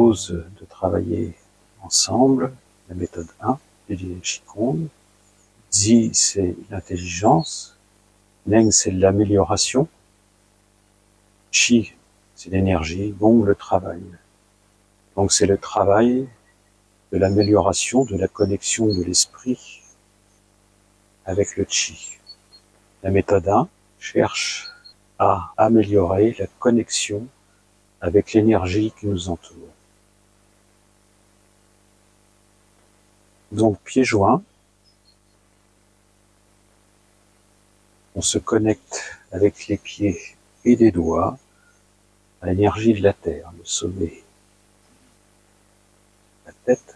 propose de travailler ensemble la méthode 1 du Qigong. Zi, c'est l'intelligence. Neng, c'est l'amélioration. Qi, c'est l'énergie. Gong, le travail. Donc c'est le travail de l'amélioration, de la connexion de l'esprit avec le Qi. La méthode 1 cherche à améliorer la connexion avec l'énergie qui nous entoure. Donc, pieds joints, on se connecte avec les pieds et les doigts à l'énergie de la terre, le sommet. La tête,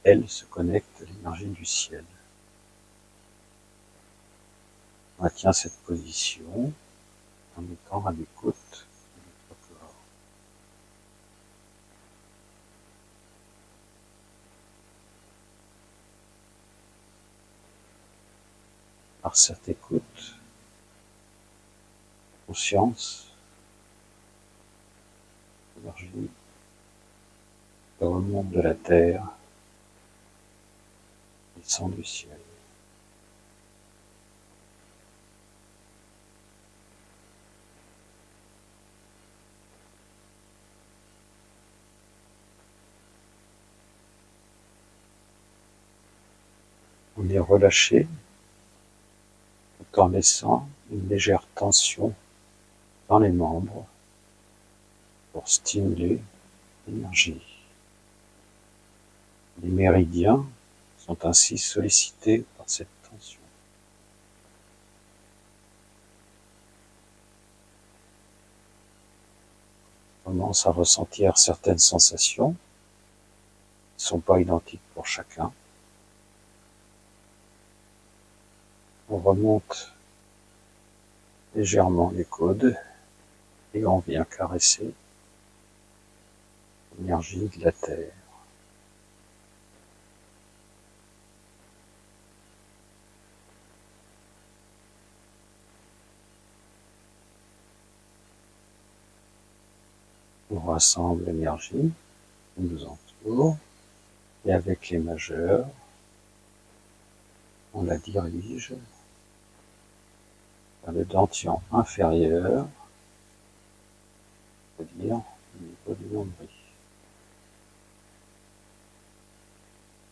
elle, se connecte à l'énergie du ciel. On maintient cette position en étant à l'écoute de notre corps. Par cette écoute, conscience, énergie, qui remonte de la terre, descend du ciel. On est relâché tout en laissant une légère tension dans les membres pour stimuler l'énergie. Les méridiens sont ainsi sollicités par cette tension. On commence à ressentir certaines sensations qui ne sont pas identiques pour chacun. On remonte légèrement les coudes et on vient caresser l'énergie de la terre. On rassemble l'énergie qui nous entoure et avec les majeurs, on la dirige vers le dantian inférieur, c'est-à-dire au niveau du nombril.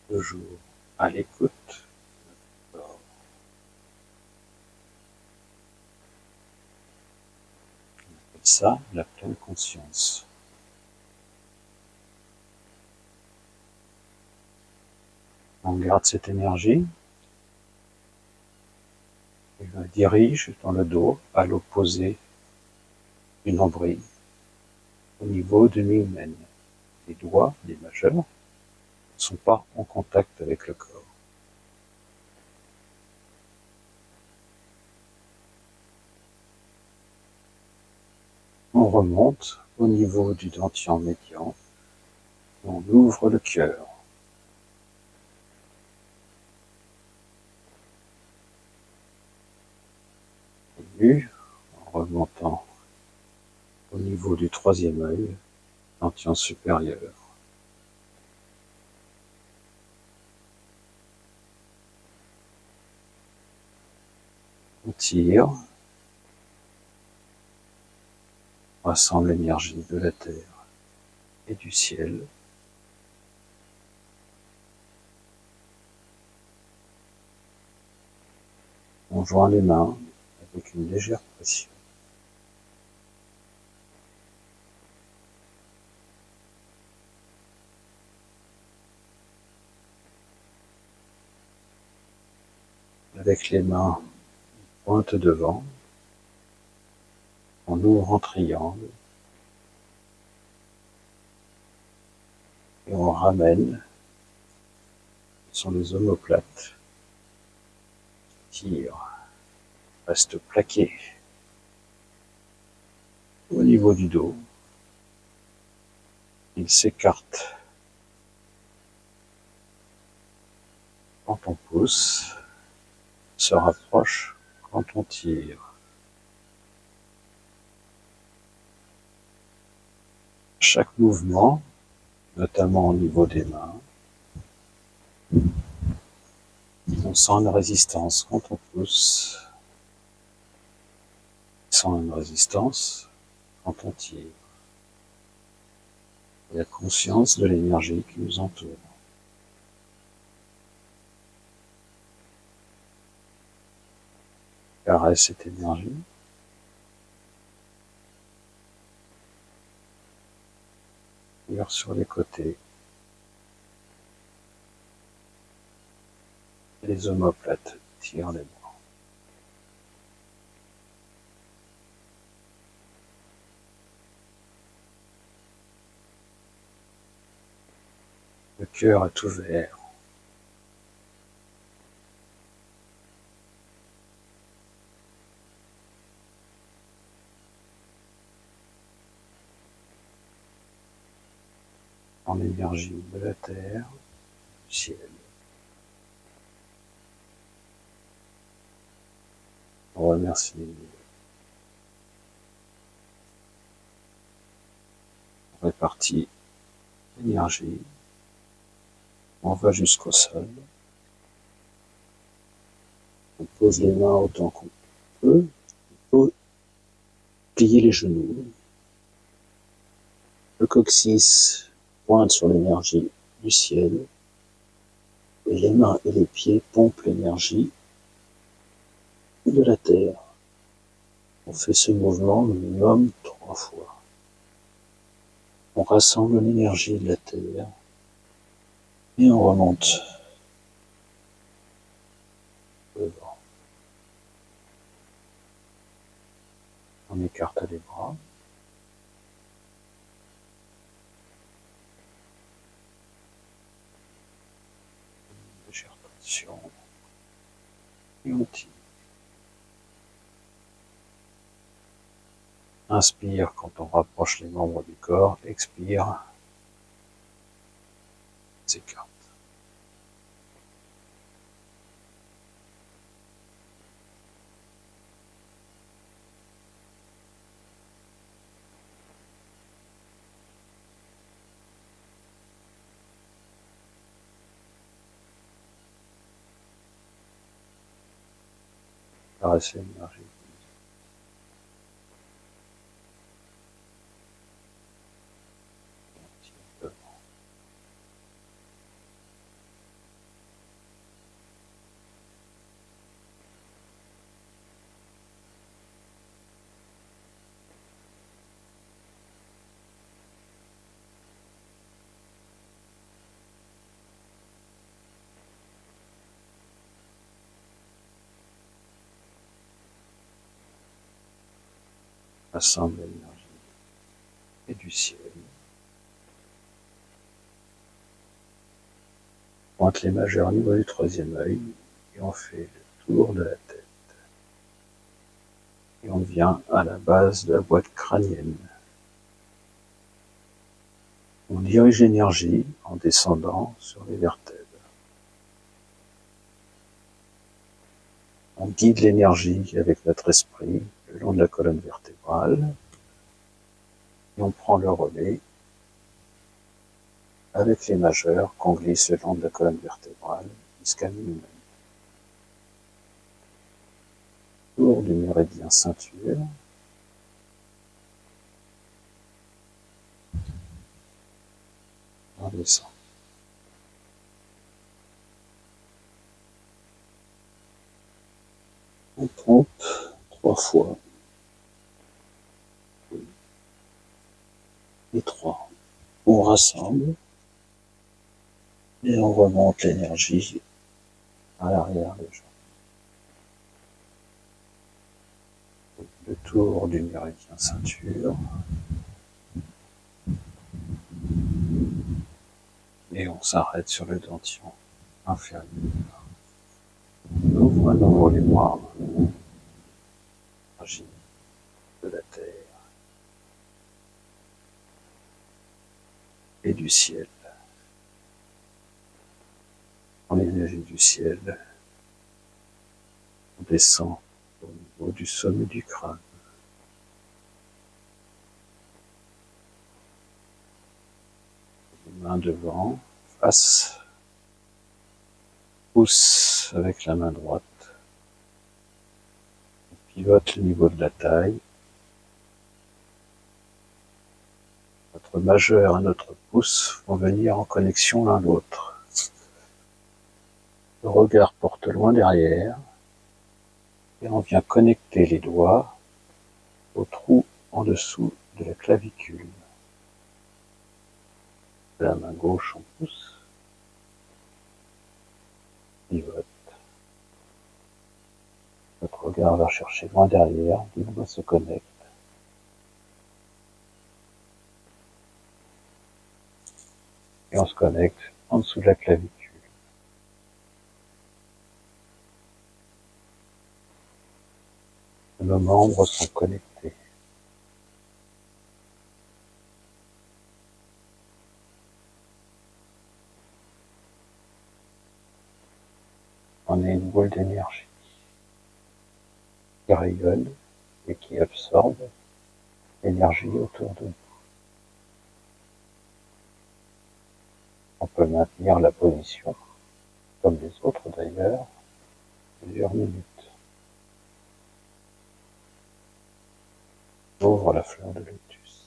Toujours à l'écoute de notre corps. On appelle ça la pleine conscience. On garde cette énergie et la dirige dans le dos à l'opposé du nombril, au niveau de l'hymen. Les doigts, les majeurs, ne sont pas en contact avec le corps. On remonte au niveau du dantian médian, on ouvre le cœur. En remontant au niveau du troisième œil, dantian supérieur. On tire, on rassemble l'énergie de la terre et du ciel. On joint les mains avec une légère pression. Avec les mains pointe devant, on ouvre en triangle et on ramène sur les omoplates. Tire, reste plaqué au niveau du dos. Il s'écarte quand on pousse, se rapproche quand on tire. Chaque mouvement notamment au niveau des mains. On sent une résistance quand on pousse, on sent une résistance quand on tire. Il y a conscience de l'énergie qui nous entoure. Caresse cette énergie. Tire sur les côtés. Et les omoplates tirent les bras. Le cœur est ouvert. En l'énergie de la terre, du ciel. On remercie on répartit l'énergie. On va jusqu'au sol. On pose les mains autant qu'on peut. On peut plier les genoux. Le coccyx pointe sur l'énergie du ciel. Et les mains et les pieds pompent l'énergie de la terre. On fait ce mouvement minimum 3 fois. On rassemble l'énergie de la terre et on remonte devant. On écarte les bras. Légère tension. Et on tire. Inspire quand on rapproche les membres du corps. Expire. S'écarte. Caresse l'énergie. Rassemble l'énergie et du ciel. Pointe les majeurs au niveau du troisième œil et on fait le tour de la tête. Et on vient à la base de la boîte crânienne. On dirige l'énergie en descendant sur les vertèbres. On guide l'énergie avec notre esprit le long de la colonne vertébrale. Et on prend le relais avec les majeurs qu'on glisse le long de la colonne vertébrale jusqu'à nous-mêmes. Tour du méridien ceinture. On descend. On pompe 3 fois. Et 3. On rassemble. Et on remonte l'énergie à l'arrière des jambes. Le tour du méridien ceinture. Et on s'arrête sur le dentition inférieur. On ouvre à nouveau les bras. L'énergie de la terre et du ciel. En l'énergie du ciel, on descend au niveau du sommet du crâne. Main devant, face, pouce avec la main droite, on pivote le niveau de la taille, notre majeur et notre pouce vont venir en connexion l'un l'autre. Le regard porte loin derrière, et on vient connecter les doigts au trou en dessous de la clavicule. La main gauche en pouce, pivote. Notre regard va chercher loin derrière, les doigts se connectent. Et on se connecte en dessous de la clavicule. Nos membres sont connectés. On est une boule d'énergie qui rayonne et qui absorbe l'énergie autour de nous. On peut maintenir la position, comme les autres d'ailleurs, plusieurs minutes. On ouvre la fleur de lotus.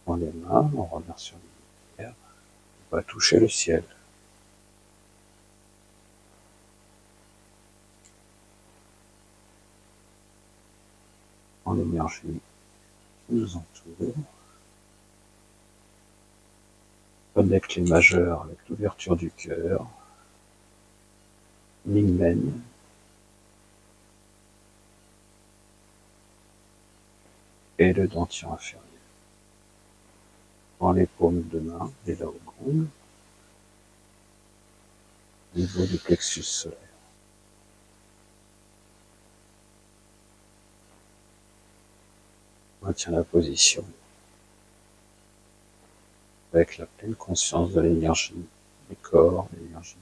Dans les mains, en remerciant l'univers, on va toucher le ciel. En l'énergie qui nous entoure. Connecte les majeurs avec l'ouverture du cœur. L'hymen. Et le dentier inférieur. Dans les paumes de main et là au gong, au niveau du plexus solaire. On maintient la position avec la pleine conscience de l'énergie du corps, l'énergie